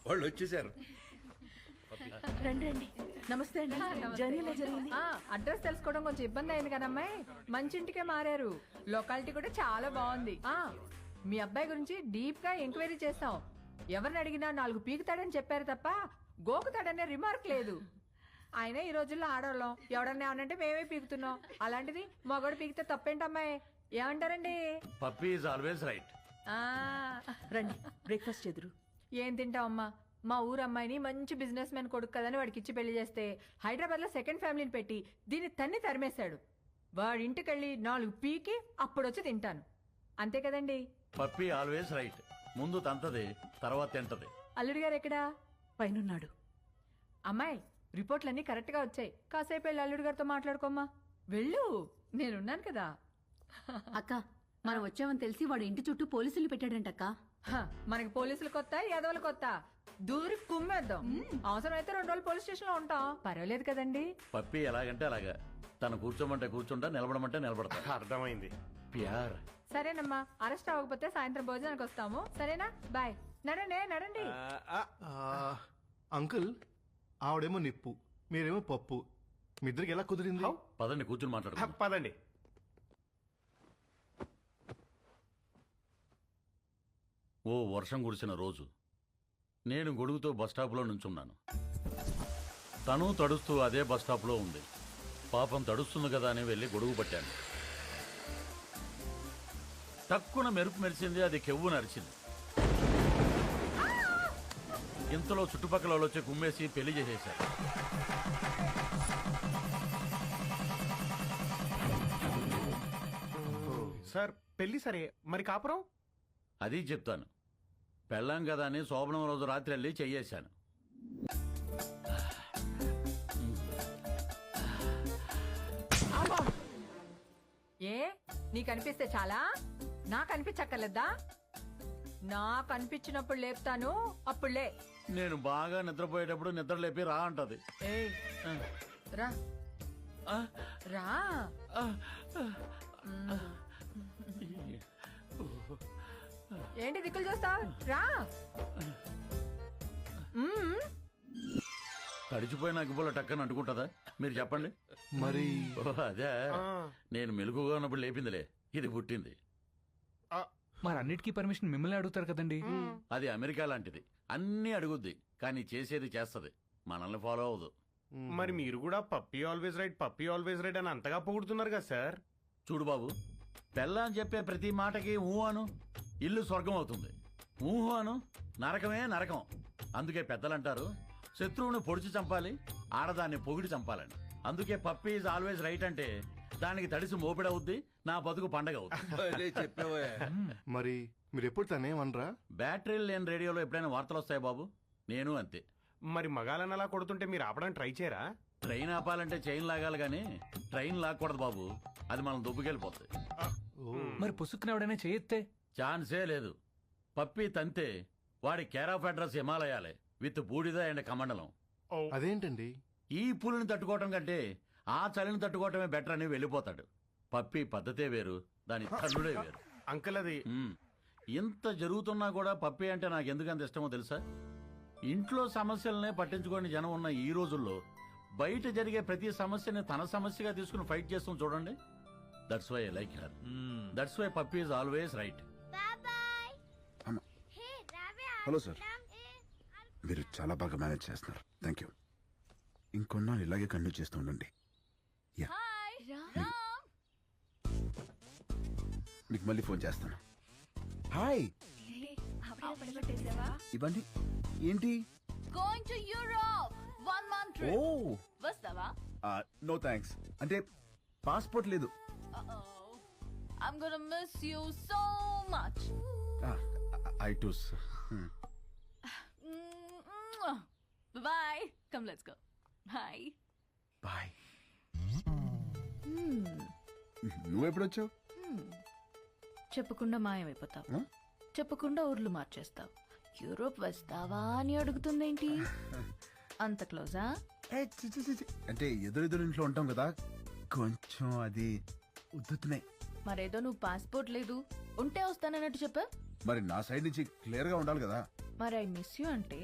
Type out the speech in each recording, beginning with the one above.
వాళ్ళు వచ్చేసారు. రండి రండి. నమస్తే అండి. జర్నీ ఎలా జరిగింది? అడ్రస్ తెలుసుకోవడం కొంచెం ఇబ్బంది అయింది కదమ్మాయి. మంచి ఇంటికే మారారు. లొకాలిటీ కూడా చాలా బాగుంది. మీ అబ్బాయి గురించి డీప్ గా ఎంక్వైరీ చేస్తాం. ఎవరిని అడిగినా 4 పీకుతాడని చెప్పారు తప్ప గోకుతాడనే రిమార్క్ లేదు. ఆయన ఈ రోజుల్లో ఆడవాళ్ళం. ఎవడన్నా ఏమనంటే మేమే పీకుతున్నాం. అలాంటిది మగోడు పీకితే తప్పేంటమ్మాయి? ఏమంటారండి? Puppy is always right. రండి బ్రేక్ఫాస్ట్ చెదురు. ఏం తింటావమ్మా? మా ఊరు అమ్మాయిని మంచి బిజినెస్ మ్యాన్ కొడుకు కదని వాడికి ఇచ్చి పెళ్లి చేస్తే హైదరాబాద్ లో సెకండ్ ఫ్యామిలీని పెట్టి దీన్ని తన్ని తరిమేశాడు. వాడి ఇంటికెళ్ళి 4 పీకి అప్పుడొచ్చి తింటాను. అంతే కదండి? Puppy always right. ముందు తంతది, తర్వాత తింటది. అల్లుడి గారు ఎక్కడా? పైనున్నాడు. అమ్మాయి, రిపోర్ట్లన్నీ కరెక్ట్ గా వచ్చాయి. కాసేపు వెళ్ళి అల్లుడి గారితో మాట్లాడుకోమ్మా. వెళ్ళు, నేనున్నాను కదా. అక్క, మనం వచ్చామని తెలిసి వాడు ఇంటి చుట్టూ పోలీసులు పెట్టాడంటక్క. మనకి పోలీసులు కొత్త, యాదవులు కొత్త. దూరి కుమ్మేద్దాం. అవసరమైతే 2 రోజులు పోలీస్ స్టేషన్ లో ఉంటాం. పర్వాలేదు కదండి? పప్పీ ఎలాగంటే అలాగా. తను కూర్చోమంటే కూర్చుంటా, నిలబడమంటే నిలబడతా. అర్థమైంది. ప్యార్. సరేనమ్మా, అరెస్ట్ అవ్వకపోతే సాయంత్రం భోజనానికి వస్తాము. సరేనా? బాయ్. నడండి. అంకుల్, ఆవిడేమో నిప్పు, మీరేమో పప్పు. మీ ఇద్దరికి ఎలా కుదిరింది? పదండి కూర్చుని మాట్లాడు. పదండి. ఓ వర్షం కురిసిన రోజు నేను గొడుగుతో బస్టాప్లో నుంచున్నాను. తను తడుస్తూ అదే బస్టాప్లో ఉంది. పాపం తడుస్తుంది కదా అని వెళ్ళి గొడుగు పట్టాను. తక్కువ మెరుపు మెరిసింది, అది కెవ్వు నరిచింది. ఇంతలో చుట్టుపక్కల వాళ్ళు వచ్చి కుమ్మేసి పెళ్లి చేసేశారు. సార్ పెళ్లి సరే, మరి కాపురం? అది చెప్తాను. పెళ్ళాం కదా అని శోభనం రోజు రాత్రి వెళ్ళి చెయ్యేశాను. ఏ నీకు అనిపిస్తే చాలా? నాకు అనిపించక్కర్లేదా? నాకు అనిపించినప్పుడు లేపుతాను, అప్పుడులే. నేను బాగా నిద్రపోయేటప్పుడు నిద్ర లేపి రా అంటది. ఏయ్, రా రా. ఏంటి దిక్కులు చూస్తావు? రా. తడిచిపోయిన అగ్గిపుల్ల టక్కని అంటుకుంటుందా? మీరు చెప్పండి. మరి అదే, నేను మెలుగుగా ఉన్నప్పుడు లేపిందిలే, ఇది పుట్టింది. మరి అన్నిటికీ పర్మిషన్ మిమ్మల్ని అడుగుతారు కదండి. అది అమెరికా లాంటిది, అన్నీ అడుగుద్ది, కానీ చేసేది చేస్తది, మనల్ని ఫాలో అవదు. మరి మీరు కూడా పప్పీ ఆల్వేస్ రైట్ అని అంతగా పొగుడుతున్నారు కదా సార్. చూడు బాబు, పెళ్ళ అని చెప్పే ప్రతి మాటకి ఊ అను, ఇల్లు స్వర్గం అవుతుంది. ఊహు అను, నరకమే నరకం. అందుకే పెద్దలంటారు, శత్రువుని పొడిచి చంపాలి, ఆడదాన్ని పొగిడి చంపాలని. అందుకే పప్పీ ఈజ్ ఆల్వేస్ రైట్ అంటే దానికి తడిసి మోపిడవుద్ది, నా బతుకు పండగ అవుద్ది. మరి మీరు ఎప్పుడు తనేమనరా? బ్యాటరీలు లేని రేడియోలో ఎప్పుడైనా వార్తలు వస్తాయి బాబు, నేను అంతే. మరి మగాలని అలా కొడుతుంటే మీరు ఆపడానికి ట్రై చేయరా? ట్రైన్ ఆపాలంటే చైన్ లాగాలి గానీ ట్రైన్ లాక్కూడదు బాబు, అది మనం దుబ్బుకెళ్ళిపోతుంది. మరి పుసుక్కున ఎవడైనా చేయెత్తే? ఛాన్సే లేదు. పప్పి తంతే వాడి కేర్ ఆఫ్ అడ్రస్ హిమాలయాలే, విత్ బూడిద అండ్ కమండలం. అదేంటండి? ఈ పులిని తట్టుకోవటం కంటే ఆ చలిని తట్టుకోవటమే బెటర్ అని వెళ్ళిపోతాడు. పప్పి పద్ధతే వేరు, దాని తల్లుడే వేరు. అంకుల్ అది ఇంత జరుగుతున్నా కూడా పప్పి అంటే నాకు ఎందుకంత ఇష్టమో తెలుసా? ఇంట్లో సమస్యలనే పట్టించుకోని జనం ఉన్న ఈ రోజుల్లో బయట జరిగే ప్రతి సమస్యని తన సమస్యగా తీసుకుని ఫైట్ చేస్తాం చూడండి. That's why I like her. That's why puppy is always right. Hello sir, మీరు చాలా బాగా మేనేజ్ చేస్తున్నారు. Thank you. ఇంకొన్నాళ్ళు ఇలాగే కంటిన్యూ చేస్తూ ఉండండి. మీకు మళ్ళీ ఫోన్ చేస్తాను. హాయ్, ఇవ్వండి. ఏంటి? Going to Europe 1 month trip. ఓ, వస్తావా? No thanks. అంటే పాస్పోర్ట్ లేదు. I'm gonna miss you so much. I too. Bye. Come, let's go. Bye. Bye. నువ్వెప్పుడొచ్చావు? చెప్పకుండా మాయమైపోతావు, చెప్పకుండా ఊర్లు మార్చేస్తావు. యూరోప్ వస్తావా అని అడుగుతుందేంటి? అంత క్లోజా? అంటే ఎదురెదురు ఇంట్లో ఉంటాం కదా, కొంచెం అది ఉద్దుతున్నాయి. మరేదో నువ్వు పాస్పోర్ట్ లేదు, ఉంటే వస్తానన్నట్టు చెప్పా. మరి నా సైడ్ నుంచి క్లియర్ గా ఉండాలి కదా. మరి ఐ మిస్ యూ అంటే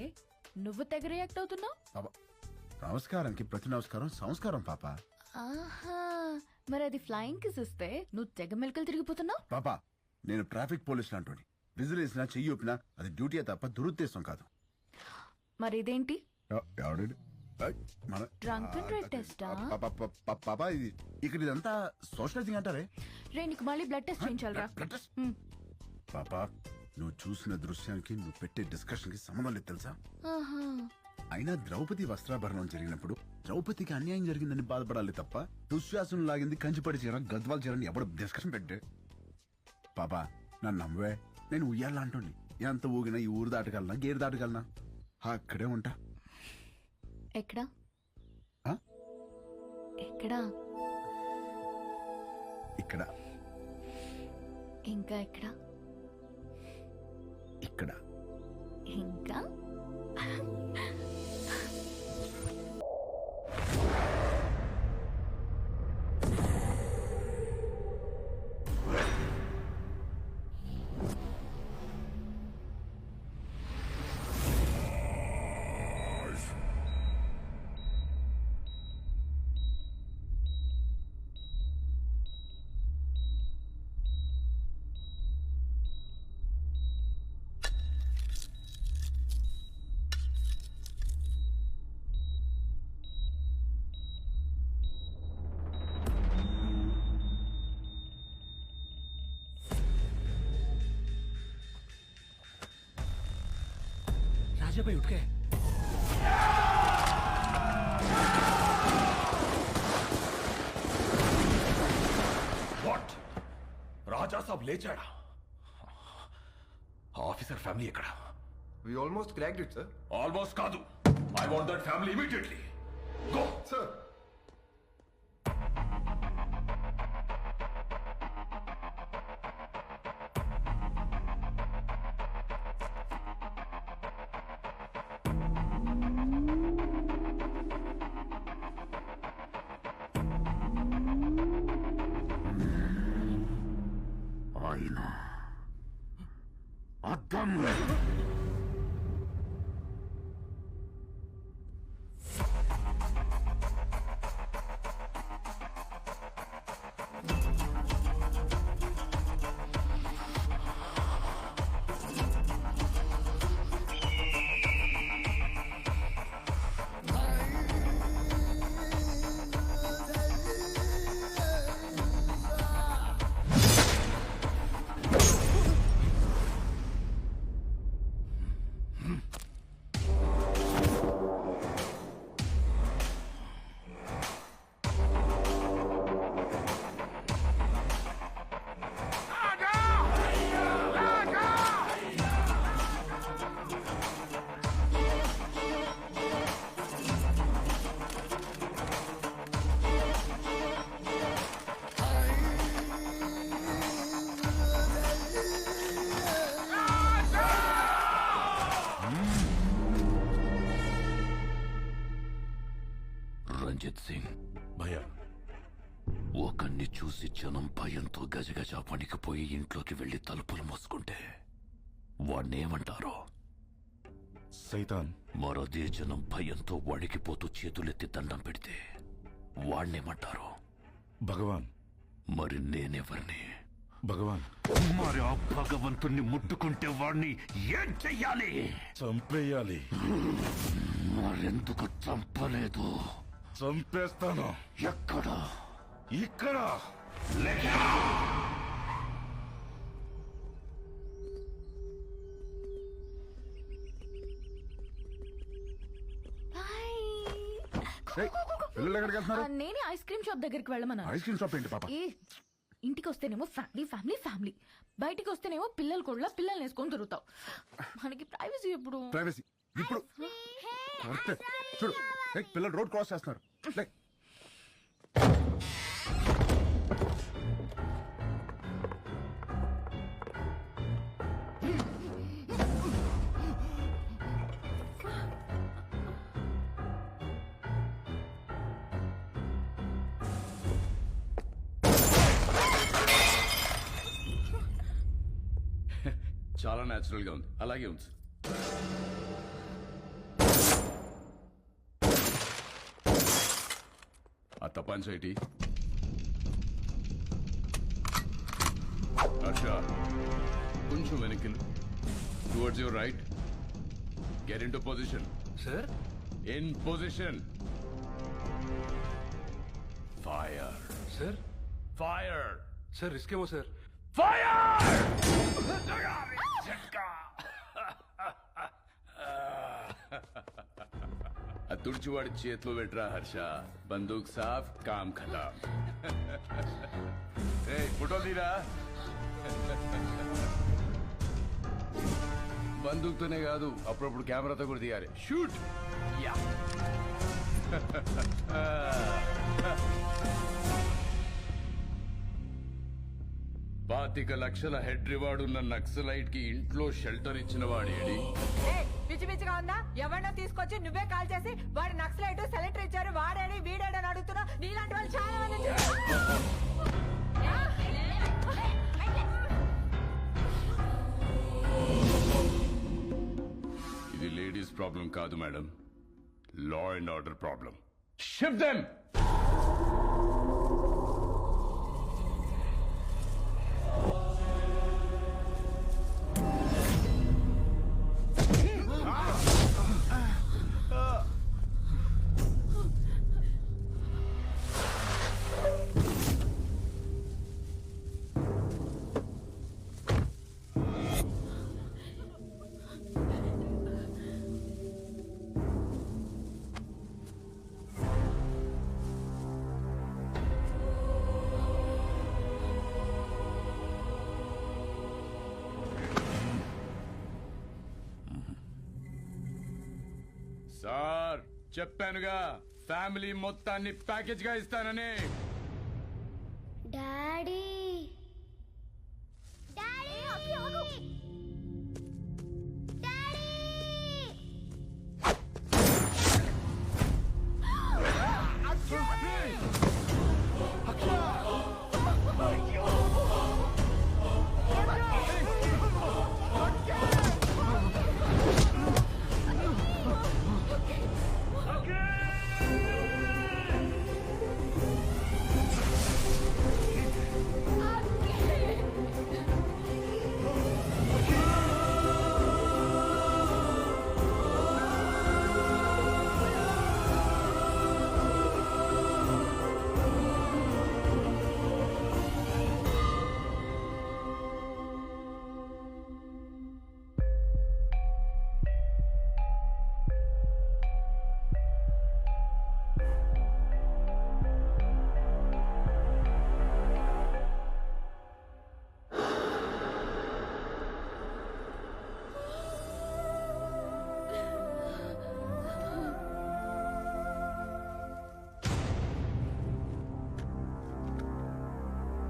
నువ్వు తెగ రియాక్ట్ అవుతున్నావు. పాప నమస్కారానికి ప్రతి నమస్కారం సంస్కారం పాప. ఆహా, మరి అది ఫ్లయింగ్ కిస్ ఇస్తే నువ్వు తెగ మెలకలు తిరిగిపోతున్నావు. పాప నేను ట్రాఫిక్ పోలీస్ లాంటి విజిల్ వేసినా చెయ్యి ఊపినా అది డ్యూటీ తప్ప దురుద్దేశం కాదు. మరి ఇదేంటి ఎవడు డ్రంక్ అండ్ డ్రైవ్ టెస్టా? పాప ఇది ఇక్కడ ఇదంతా సోషలైజింగ్ అంటారే. రే నీకు మళ్ళీ బ్లడ్ టెస్ట్ చేయించాలరా. పాప నువ్వు చూసిన దృశ్యానికి నువ్వు పెట్టే డిస్కషన్ కి సంబంధం లేదు తెలుసా. ఆహా, అయినా ద్రౌపది వస్త్రాభరణం జరిగినప్పుడు ద్రౌపదికి అన్యాయం జరిగిందని బాధపడాలి తప్ప దుశ్శాసనం లాగింది కంచిపడి చీర గద్వాల చీరని ఎవడు డిస్కషన్ పెట్టే. పాపా నన్ను నమ్మవే, నేను ఉయ్యాలా అంటుంది. ఎంత ఊగినా ఈ ఊరు దాటగలనా గేరు దాటగలనా? అక్కడే ఉంటా. ఎక్కడా ఆ? ఎక్కడా? ఇక్కడ ఇంకా ఎక్కడా? ఇక్కడ ఇంకా राजा भाई उठ गए. వాట్ రాజా సాబ్ లేచాడా? ఆఫీసర్ ఫ్యామిలీ ఎక్కడ? We almost cracked it, sir. Almost కాదు. I want that family immediately. Go Sir. ఆయన అర్థం రంజిత్ సింగ్ భయ ఒకరిని చూసి జనం భయంతో గజగజ పనికిపోయి ఇంట్లోకి వెళ్లి తలుపులు మూసుకుంటే వాణ్ణేమంటారో? సైతాన్. మరదే జనం భయంతో వణికిపోతూ చేతులెత్తి దండం పెడితే వాణ్ణేమంటారో? భగవాన్. మరి నేనెవరిని? భగవాన్. మరి ఆ భగవంతుణ్ణి ముట్టుకుంటే వాణ్ణి ఏం చెయ్యాలి? చంపేయాలి. మరెందుకు చంపలేదు? చంపేస్తాను. ఎక్కడ? ఇక్కడ. పిల్లలు ఎక్కడికి వెళ్తున్నారు? నేనే ఐస్ క్రీమ్ షాప్ దగ్గరికి వెళ్ళమన్నా. ఐస్ క్రీమ్ షాప్ ఏంటి పాప? ఏ ఇంటికి వస్తేనేమో ఫ్యామిలీ ఫ్యామిలీ ఫ్యామిలీ, బయటికి వస్తేనేమో పిల్లలు కూడా పిల్లల్ని వేసుకొని తిరుగుతావు. మనకి ప్రైవసీ ఎప్పుడు? ప్రైవసీ ఇప్పుడు కరెక్టే. చూడు పిల్లలు రోడ్ క్రాస్ చేస్తున్నారు. లే. చాలా న్యాచురల్ గా ఉంది. అలాగే ఉంది. తప్పంచేటి హర్ష కొంచెం వెనక్కి towards your right get in to position sir in position fire sir fire sir risk ఏమో సార్. తుడిచివాడి చేతిలో పెట్టరా హర్ష బందూక్ సాఫ్ కామ్ ఖతాం ఫోటో తీరా బందూక్తోనే కాదు అప్పుడప్పుడు కెమెరాతో కూడా తీయాలి షూట్ యా 25 లక్షల హెడ్ రివార్డ్ ఉన్న నక్సలైట్ కి ఇంట్లో షెల్టర్ ఇచ్చిన వాడేడి పిచ్చి పిచ్చిగా ఉందా? ఎవరినో తీసుకొచ్చి నువ్వే కాల్ చేసి వాడు నక్సలైట్ సెలెక్టర్ ఇచ్చారు వాడాడి వీడాడని అడుగుతున్నా. నీలాంటి వాళ్ళు చాలా మంది ఇది లేడీస్ ప్రాబ్లం కాదు madam, law and order problem. Shift them. Sir చెప్పానుగా ఫ్యామిలీ మొత్తాన్ని ప్యాకేజ్ గా ఇస్తానని. డాడీ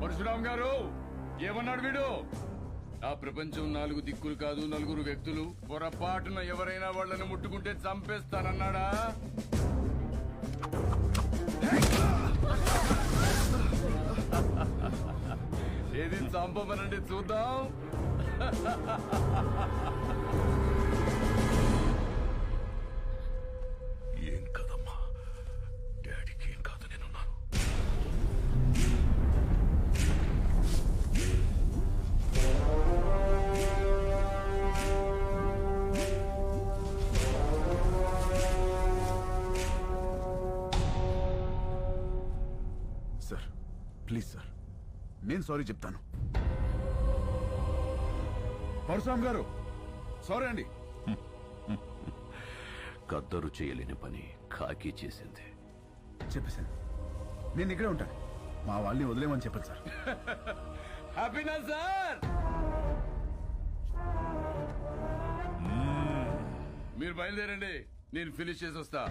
పరశురామ్ గారు ఏమన్నాడు వీడు? ఆ ప్రపంచం 4 దిక్కులు కాదు, 4 వ్యక్తులు. పొరపాటున ఎవరైనా వాళ్ళని ముట్టుకుంటే చంపేస్తానన్నాడా? ఏది చంపమనండి చూద్దాం. ఏం కదమ్మా, డాడీకి ఏం కాదు, నేనున్నాను. సార్ ప్లీజ్ సార్, నేను సారీ చెప్తాను. పరశురామ్ గారు సారీ అండి. కద్దరు చేయలేని పని ఖాకీ చేసింది. చెప్పేశాను, నేను ఇక్కడే ఉంటాను. మా వాళ్ళని వదిలేమని చెప్పండి సార్. హ్యాపీనా సార్? మీరు బయలుదేరండి, నేను ఫినిష్ చేసి వస్తా.